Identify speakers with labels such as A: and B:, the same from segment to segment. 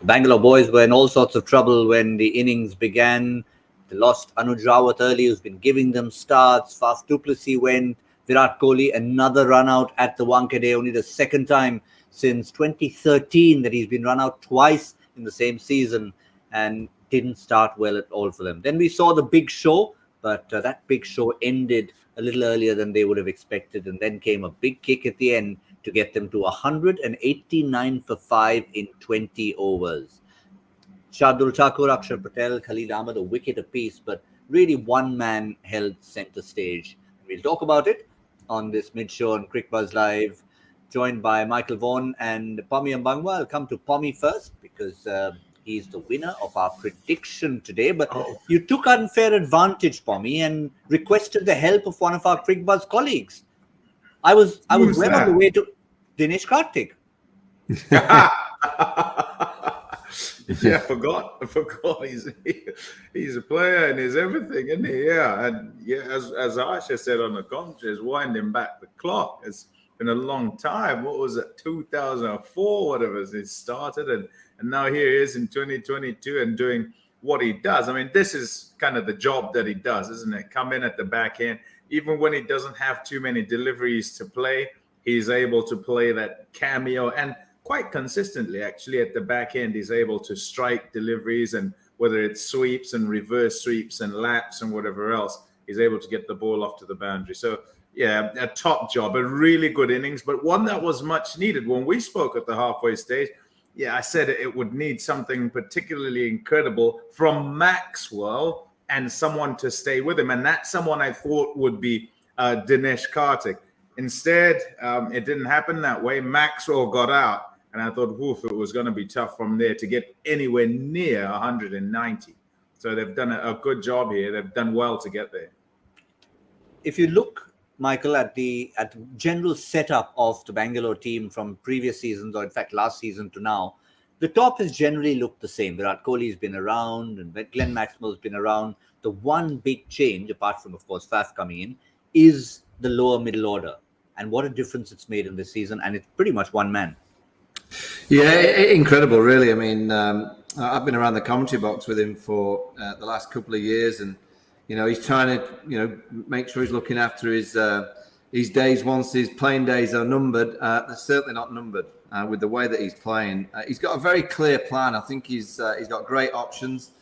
A: Bangalore boys were in all sorts of trouble when the innings began. They lost Anuj Rawat early, who's been giving them starts. Faf du Plessis went. Virat Kohli, another run out at the Wankhede, only the second time since 2013 that he's been run out twice in the same season, and didn't start well at all for them. Then we saw the big show, but that big show ended a little earlier than they would have expected, and then came a big kick at the end to get them to 189 for 5 in 20 overs. Shardul Thakur, Akshar Patel, Khalid Ahmed, a wicket apiece, but really one man held centre stage. We'll talk about it on this mid-show on Cricbuzz Live, joined by Michael Vaughan and Pommie Mbangwa. I'll come to Pommie first because he's the winner of our prediction today. But you took unfair advantage, Pommie, and requested the help of one of our Cricbuzz colleagues. I was well on the way to Dinesh Karthik.
B: Yeah, I forgot. He's a player and he's everything, isn't he? Yeah, and yeah, as Aisha said on the commentary, is winding back the clock. It's been a long time. What was it, 2004, whatever it started, and now here he is in 2022 and doing what he does. I mean, this is kind of the job that he does, isn't it? Come in at the back end, even when he doesn't have too many deliveries to play, he's able to play that cameo and quite consistently, actually, at the back end, he's able to strike deliveries, and whether it's sweeps and reverse sweeps and laps and whatever else, he's able to get the ball off to the boundary. So, yeah, a top job, a really good innings, but one that was much needed. When we spoke at the halfway stage, yeah, I said it would need something particularly incredible from Maxwell and someone to stay with him. And that someone I thought would be Dinesh Karthik. Instead, it didn't happen that way. Maxwell got out. And I thought, woof, it was going to be tough from there to get anywhere near 190. So they've done a good job here. They've done well to get there.
A: If you look, Michael, at the general setup of the Bangalore team from previous seasons, or in fact last season to now, the top has generally looked the same. Virat Kohli's been around and Glenn Maxwell's been around. The one big change, apart from, of course, Faf coming in, is the lower middle order. And what a difference it's made in this season. And it's pretty much one man.
C: Yeah, incredible, really. I mean, I've been around the commentary box with him for the last couple of years, and he's trying to make sure he's looking after his days once his playing days are numbered. They're certainly not numbered with the way that he's playing. He's got a very clear plan. I think he's got great options.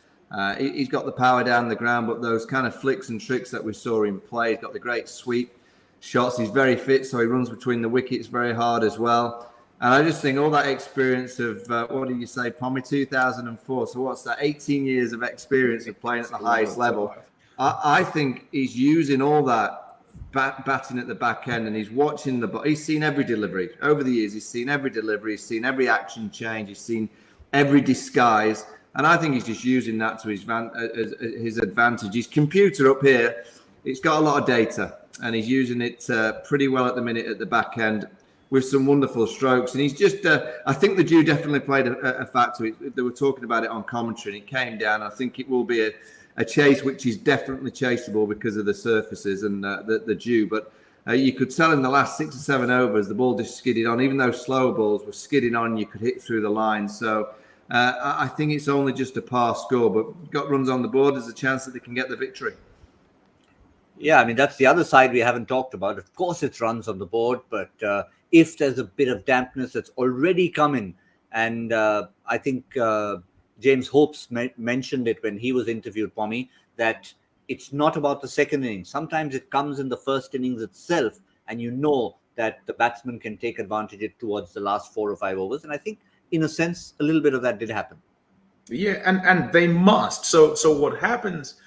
C: He's got the power down the ground, but those kind of flicks and tricks that we saw him play, he's got the great sweep shots. He's very fit, so he runs between the wickets very hard as well. And I just think all that experience of, what did you say, Pommie, 2004. So what's that, 18 years of experience of playing at the highest level. I think he's using all that batting at the back end, and he's watching he's seen every delivery. Over the years, he's seen every delivery. He's seen every action change. He's seen every disguise. And I think he's just using that to his advantage. His computer up here, it's got a lot of data, and he's using it pretty well at the minute at the back end, with some wonderful strokes. And he's just, I think the dew definitely played a factor. They were talking about it on commentary, and it came down. I think it will be a chase which is definitely chaseable because of the surfaces and the dew. But you could tell in the last 6 or 7 overs, the ball just skidded on. Even though slower balls were skidding on, you could hit through the line. So I think it's only just a par score, but got runs on the board. There's a chance that they can get the victory.
A: Yeah, I mean, that's the other side we haven't talked about. Of course, it's runs on the board, but if there's a bit of dampness that's already coming, and I think James Hopes mentioned it when he was interviewed, Pommie, that it's not about the second innings. Sometimes it comes in the first innings itself, and you know that the batsman can take advantage of it towards the last 4 or 5 overs. And I think, in a sense, a little bit of that did happen.
B: Yeah, and they must. So what happens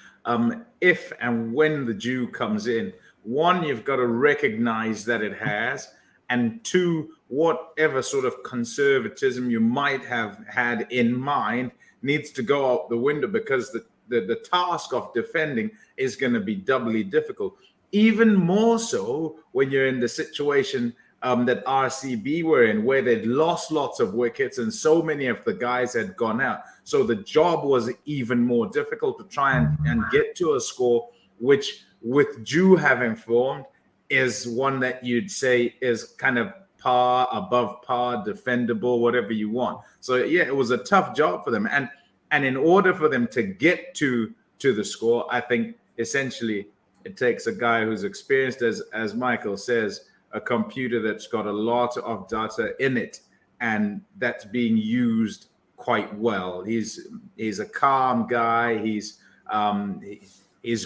B: if and when the dew comes in? One, you've got to recognize that it has. And 2, whatever sort of conservatism you might have had in mind needs to go out the window, because the task of defending is going to be doubly difficult. Even more so when you're in the situation that RCB were in, where they'd lost lots of wickets and so many of the guys had gone out. So the job was even more difficult to try and get to a score, which with dew having formed is one that you'd say is kind of par, above par, defendable, whatever you want. So yeah, it was a tough job for them. And in order for them to get to the score, I think essentially it takes a guy who's experienced, as Michael says, a computer that's got a lot of data in it and that's being used quite well. He's a calm guy. He's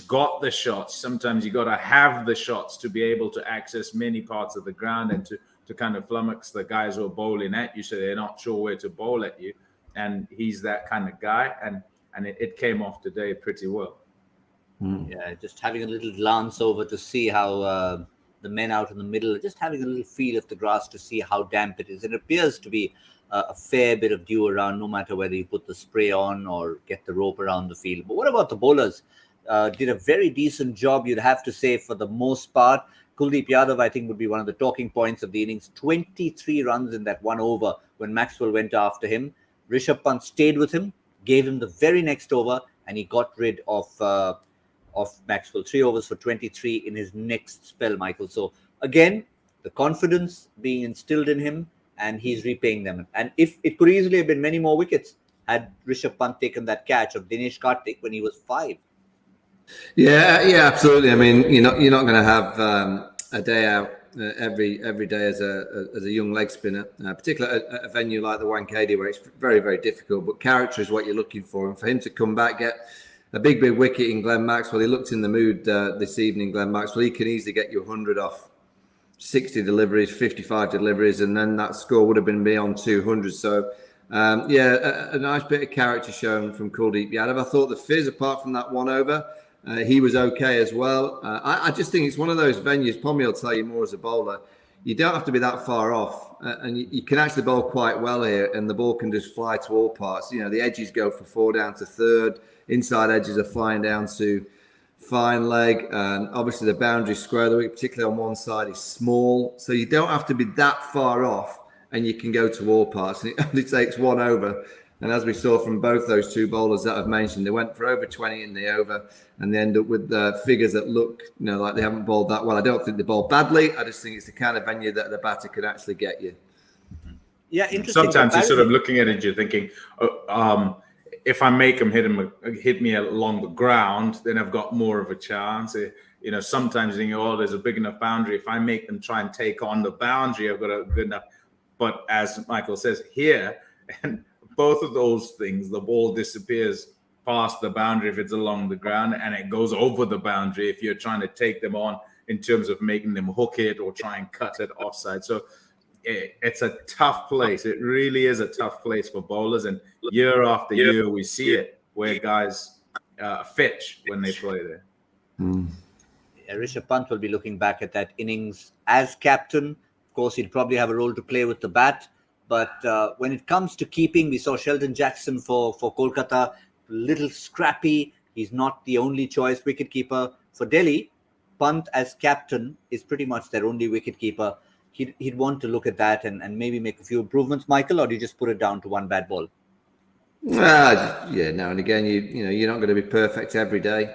B: got the shots. Sometimes you got to have the shots to be able to access many parts of the ground and to kind of flummox the guys who are bowling at you so they're not sure where to bowl at you. And he's that kind of guy. And it came off today pretty well.
A: Yeah, just having a little glance over to see how the men out in the middle, just having a little feel of the grass to see how damp it is. It appears to be a fair bit of dew around, no matter whether you put the spray on or get the rope around the field. But what about the bowlers? Did a very decent job, you'd have to say, for the most part. Kuldeep Yadav, I think, would be one of the talking points of the innings. 23 runs in that one over when Maxwell went after him. Rishabh Pant stayed with him, gave him the very next over, and he got rid of Maxwell. 3 overs for 23 in his next spell, Michael. So again, the confidence being instilled in him, and he's repaying them. And if it could easily have been many more wickets had Rishabh Pant taken that catch of Dinesh Karthik when he was 5.
C: Yeah, absolutely. I mean, you're not going to have a day out every day as a young leg spinner, particularly at a venue like the Wankhede where it's very, very difficult. But character is what you're looking for, and for him to come back, get a big wicket in Glenn Maxwell. He looked in the mood this evening, Glenn Maxwell. He can easily get you 100 off 60 deliveries, 55 deliveries, and then that score would have been beyond 200. So, a nice bit of character shown from Kuldeep Yadav. I thought the Fizz, apart from that one over, he was okay as well. I just think it's one of those venues, Pommie will tell you more as a bowler, you don't have to be that far off, and you can actually bowl quite well here, and the ball can just fly to all parts. You know, the edges go for 4 down to third, inside edges are flying down to fine leg, and obviously the boundary square, the wicket, particularly on one side, is small, so you don't have to be that far off, and you can go to all parts, and it only takes one over. And as we saw from both those two bowlers that I've mentioned, they went for over 20 in the over, and they end up with figures that look, like they haven't bowled that well. I don't think they bowled badly. I just think it's the kind of venue that the batter could actually get you.
A: Yeah, interesting.
B: Sometimes you're sort of looking at it, you're thinking, if I make them hit me along the ground, then I've got more of a chance. Sometimes you think, there's a big enough boundary. If I make them try and take on the boundary, I've got a good enough. But as Michael says here, and both of those things, the ball disappears past the boundary if it's along the ground, and it goes over the boundary if you're trying to take them on in terms of making them hook it or try and cut it offside. So it's a tough place. It really is a tough place for bowlers, and year after year we see it where guys fetch when they play there.
A: Rishabh Pant will be looking back at that innings as captain. Of course, he'd probably have a role to play with the bat. But when it comes to keeping, we saw Sheldon Jackson for Kolkata, a little scrappy. He's not the only choice wicketkeeper. For Delhi, Pant as captain is pretty much their only wicketkeeper. He'd want to look at that and maybe make a few improvements, Michael, or do you just put it down to one bad ball?
C: Now and again, you're not going to be perfect every day.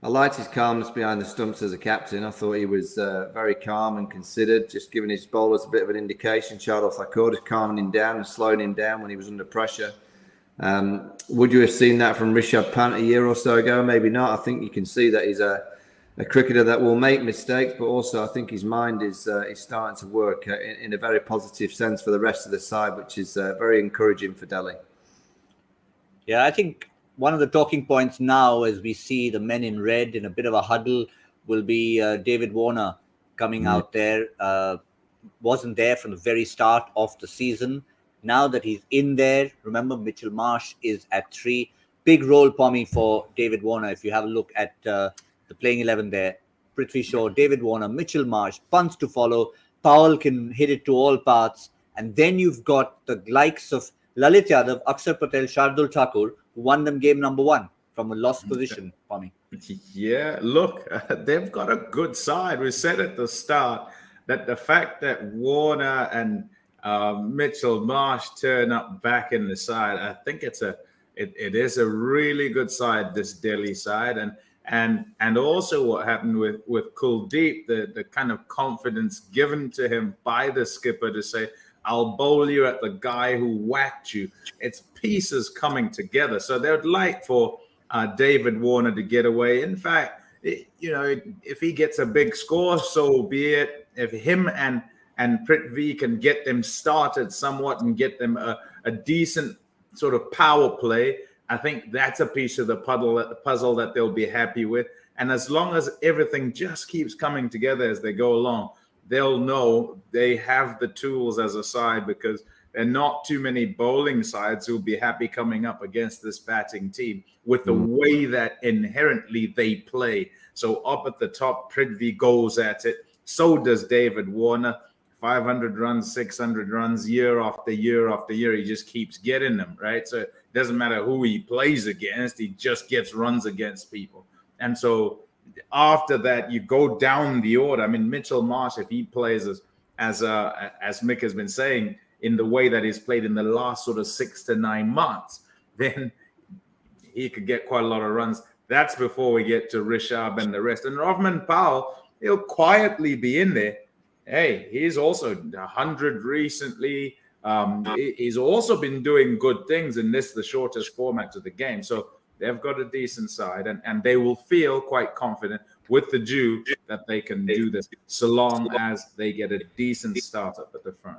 C: I liked his calmness behind the stumps as a captain. I thought he was very calm and considered, just giving his bowlers a bit of an indication. Shardul Thakur is calming him down and slowing him down when he was under pressure. Would you have seen that from Rishabh Pant a year or so ago? Maybe not. I think you can see that he's a cricketer that will make mistakes, but also I think his mind is starting to work in a very positive sense for the rest of the side, which is very encouraging for Delhi.
A: Yeah, I think one of the talking points now, as we see the men in red in a bit of a huddle, will be David Warner coming out there. Wasn't there from the very start of the season. Now that he's in there, remember Mitchell Marsh is at 3. Big role, Pommie, for David Warner. If you have a look at the playing 11 there, Prithvi Shaw, David Warner, Mitchell Marsh, punts to follow. Powell can hit it to all parts. And then you've got the likes of Lalit Yadav, Akshar Patel, Shardul Thakur, who won them game number 1 from a lost position, Pommie.
B: Yeah, look, they've got a good side. We said at the start that the fact that Warner and Mitchell Marsh turn up back in the side, I think it is a really good side, this Delhi side. And also what happened with Kuldeep, the kind of confidence given to him by the skipper to say, I'll bowl you at the guy who whacked you. It's pieces coming together. So they would like for David Warner to get away. In fact, if he gets a big score, so be it. If him and Prithvi can get them started somewhat and get them a decent sort of power play, I think that's a piece of the puzzle that they'll be happy with. And as long as everything just keeps coming together as they go along, they'll know they have the tools as a side, because there are not too many bowling sides who'll be happy coming up against this batting team with the way that inherently they play. So up at the top, Prithvi goes at it. So does David Warner. 500 runs, 600 runs, year after year after year. He just keeps getting them, right? So it doesn't matter who he plays against. He just gets runs against people. And so after that, you go down the order. I mean, Mitchell Marsh, if he plays as Mick has been saying, in the way that he's played in the last sort of 6 to 9 months, then he could get quite a lot of runs. That's before we get to Rishabh and the rest. And Rahman Powell, he'll quietly be in there. Hey, he's also 100 recently. He's also been doing good things in this, the shortest format of the game. So they've got a decent side, and they will feel quite confident with the due that they can do this, so long as they get a decent start up at the front.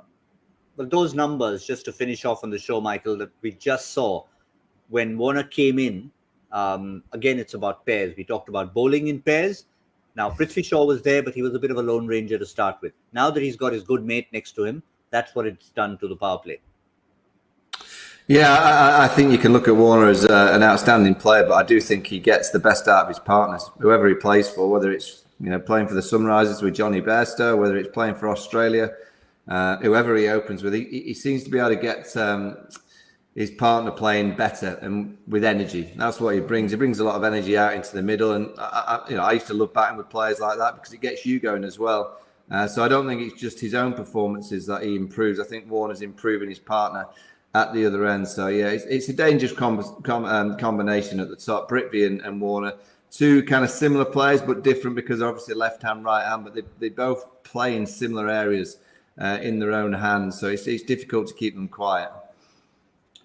A: But those numbers, just to finish off on the show, Michael, that we just saw when Warner came in, again, it's about pairs. We talked about bowling in pairs. Now, Prithvi Shaw was there, but he was a bit of a lone ranger to start with. Now that he's got his good mate next to him, that's what it's done to the power play.
C: Yeah, I think you can look at Warner as an outstanding player, but I do think he gets the best out of his partners, whoever he plays for, whether it's playing for the Sunrisers with Johnny Bairstow, whether it's playing for Australia, whoever he opens with. He seems to be able to get his partner playing better and with energy. That's what he brings. He brings a lot of energy out into the middle, and I used to love batting with players like that because it gets you going as well. So I don't think it's just his own performances that he improves. I think Warner's improving his partner at the other end. So yeah, it's a dangerous combination at the top. Prithvi and Warner, two kind of similar players but different because obviously left hand, right hand, but they both play in similar areas in their own hands. So it's difficult to keep them quiet.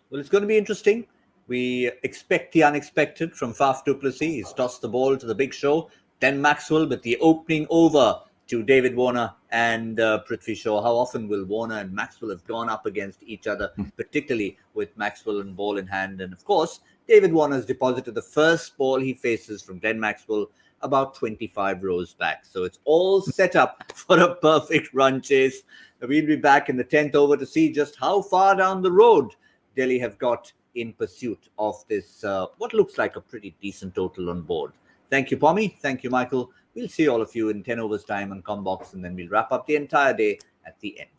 A: Well, it's going to be interesting. We expect the unexpected from Faf du Plessis. He's tossed the ball to the big show. Then Maxwell with the opening over to David Warner and Prithvi Shaw. How often will Warner and Maxwell have gone up against each other, particularly with Maxwell and ball in hand? And of course, David Warner has deposited the first ball he faces from Glenn Maxwell about 25 rows back. So it's all set up for a perfect run chase. We'll be back in the 10th over to see just how far down the road Delhi have got in pursuit of this, what looks like a pretty decent total on board. Thank you, Pommie. Thank you, Michael. We'll see all of you in 10 overs time on Combox, and then we'll wrap up the entire day at the end.